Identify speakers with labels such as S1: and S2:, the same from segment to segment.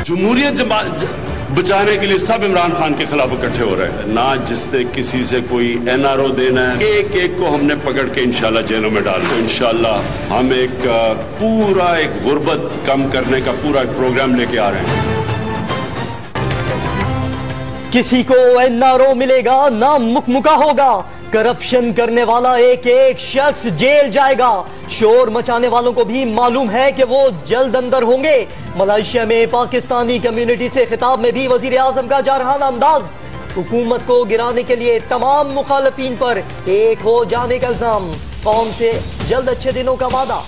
S1: جمہوریت بچانے کے لیے سب عمران خان کے خلاف اکٹھے ہو رہے ہیں. نہ جس نے کسی سے کوئی NRO دینا ہے, ایک ایک کو ہم نے پکڑ کے انشاءاللہ جیلوں میں ڈال دو. انشاءاللہ ہم ایک غربت کم کرنے کا پورا پروگرام لے کے آ رہے ہیں.
S2: کسی کو NRO ملے گا نہ مکمکا ہوگا. کرپشن کرنے والا ایک ایک شخص جیل جائے گا. شور مچانے والوں کو بھی معلوم ہے کہ وہ جلد اندر ہوں گے. ملائیشیا میں پاکستانی کمیونٹی سے خطاب میں بھی وزیر اعظم کا جارحانہ انداز. حکومت کو گرانے کے لیے تمام مخالفین پر ایک ہو جانے کا الزام. قوم سے جلد اچھے دنوں کا وعدہ.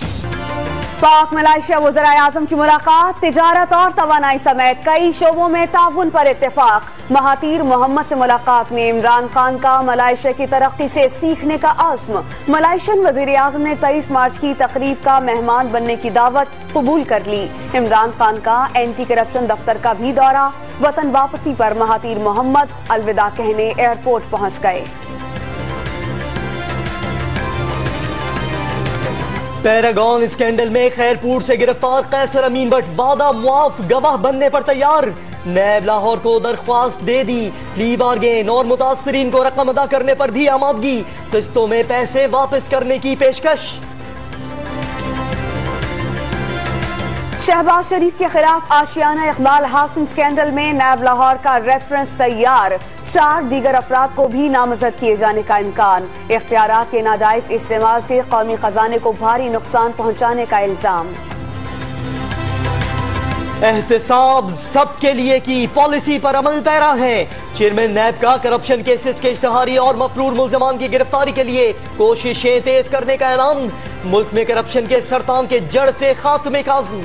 S3: پاک ملائیشیا وزرائے اعظم کی ملاقات. تجارت اور توانائی سمیت کئی شعبوں میں تعاون پر اتفاق. مہاتیر محمد سے ملاقات میں عمران خان کا ملائیشیا کی ترقی سے سیکھنے کا عزم. ملائیشین وزیر اعظم نے 23 مارچ کی تقریب کا مہمان بننے کی دعوت قبول کر لی. عمران خان کا اینٹی کرپشن دفتر کا بھی دورہ. وطن واپسی پر مہاتیر محمد الوداع کہنے ایئرپورٹ پہنچ گئے.
S2: پیراگون اسکینڈل میں خیرپور سے گرفتار قیصر امین بٹ وعدہ معاف گواہ بننے پر تیار. نیب لاہور کو درخواست دے دی. پلی بارگین اور متاثرین کو رقم ادا کرنے پر بھی آمادگی. قسطوں میں پیسے واپس کرنے کی پیشکش.
S3: شہباز شریف کے خلاف آشیانہ اقبال ہاؤسنگ سکینڈل میں نیب لاہور کا ریفرنس تیار. 4 دیگر افراد کو بھی نامزد کیے جانے کا امکان. اختیارات کے ناجائز استعمال سے قومی خزانے کو بھاری نقصان پہنچانے کا الزام.
S2: احتساب سب کے لیے کی پالیسی پر عمل پیرا ہے. چیئرمین نیب کا کرپشن کیسز کے اشتہاری اور مفرور ملزمان کی گرفتاری کے لیے کوششیں تیز کرنے کا اعلان. ملک میں کرپشن کے سرطان کے جڑ سے خاتمے کا عزم.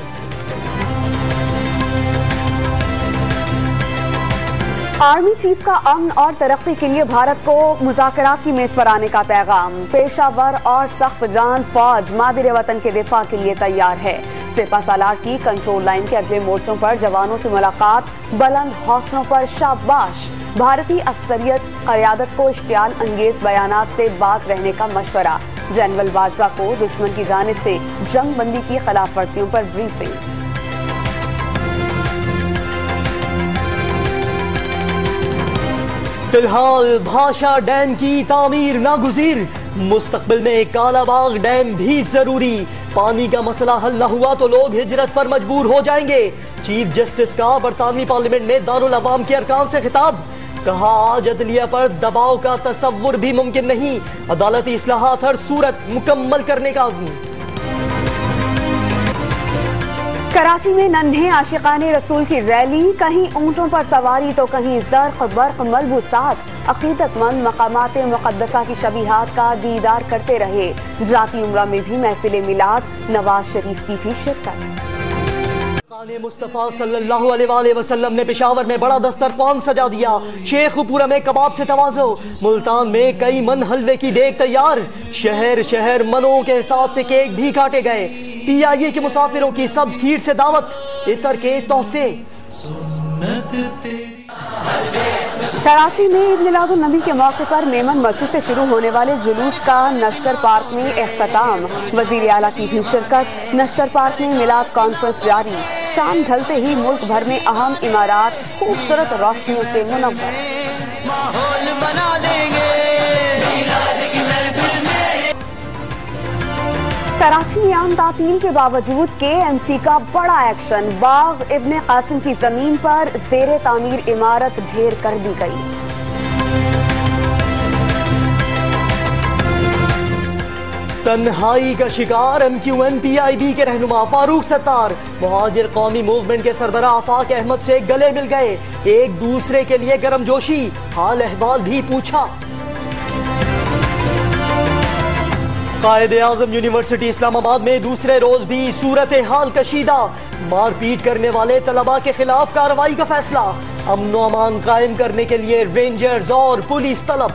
S3: آرمی چیف کا امن اور ترقی کے لیے بھارت کو مذاکرات کی میز پر آنے کا پیغام. پیشہ ور اور سخت جان فوج مادر وطن کے دفاع کے لیے تیار ہے. سپہ سالار کی کنٹرول لائن کے اگلے مورچوں پر جوانوں سے ملاقات. بلند حوصلوں پر شاباش. بھارتی اکثریت قیادت کو اشتعال انگیز بیانات سے باز رہنے کا مشورہ. جنرل باجوہ کو دشمن کی جانب سے جنگ بندی کی خلاف ورزیوں پر بریفنگ.
S2: فی الحال بھاشا ڈیم کی تعمیر ناگزیر. مستقبل میں کالا باغ ڈیم بھی ضروری. پانی کا مسئلہ حل نہ ہوا تو لوگ ہجرت پر مجبور ہو جائیں گے. چیف جسٹس کا برطانوی پارلیمنٹ میں دارالعوام کے ارکان سے خطاب. کہا آج عدلیہ پر دباؤ کا تصور بھی ممکن نہیں. عدالتی اصلاحات ہر صورت مکمل کرنے کا عزم.
S3: کراچی میں ننھے عاشقان رسول کی ریلی. کہیں اونٹوں پر سواری تو کہیں زرق برق ملبوسات. عقیدت مند مقامات مقدسہ کی شبیہات کا دیدار کرتے رہے. ذاتی عمرہ میں بھی محفل میلاد. نواز شریف کی بھی شرکت.
S2: مصطفیٰ صلی اللہ علیہ وآلہ وسلم نے پشاور میں بڑا دسترخوان سجا دیا. شیخ پورہ میں کباب سے تواضع. ملتان میں کئی من حلوے کی دیگ تیار. شہر شہر منوں کے حساب سے کیک بھی کاٹے گئے. PIA کے مسافروں کی سبز کھیر سے دعوت. عطر کے تحفے.
S3: کراچی میں عید میلاد النبی کے موقع پر میمن مسجد سے شروع ہونے والے جلوس کا نشتر پارک میں اختتام. وزیر اعلیٰ کی بھی شرکت. نشتر پارک میں میلاد کانفرنس جاری. شام ڈھلتے ہی ملک بھر میں اہم عمارات خوبصورت روشنیوں سے منور. کراچی میں عام تعطیل کے باوجود KMC کا بڑا ایکشن. باغ ابن قاسم کی زمین پر زیر تعمیر عمارت ڈھیر کر دی گئی.
S2: تنہائی کا شکار MQM PIB کے رہنما فاروق ستار. مہاجر قومی موومنٹ کے سربراہ آفاق احمد سے گلے مل گئے. ایک دوسرے کے لیے گرم جوشی. حال احوال بھی پوچھا. قائد اعظم یونیورسٹی اسلام آباد میں دوسرے روز بھی صورتحال کشیدہ. مار پیٹ کرنے والے طلباء کے خلاف کارروائی کا فیصلہ. امن و امان قائم کرنے کے لیے رینجرز اور پولیس طلب.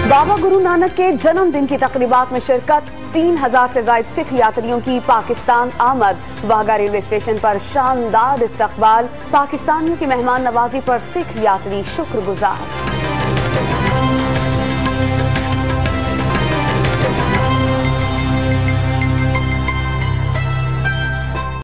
S3: بابا گرو نانک کے جنم دن کی تقریبات میں شرکت. 3000 سے زائد سکھ یاتریوں کی پاکستان آمد. واہگہ ریلوے اسٹیشن پر شاندار استقبال. پاکستانیوں کی مہمان نوازی پر سکھ یاتری شکر گزار.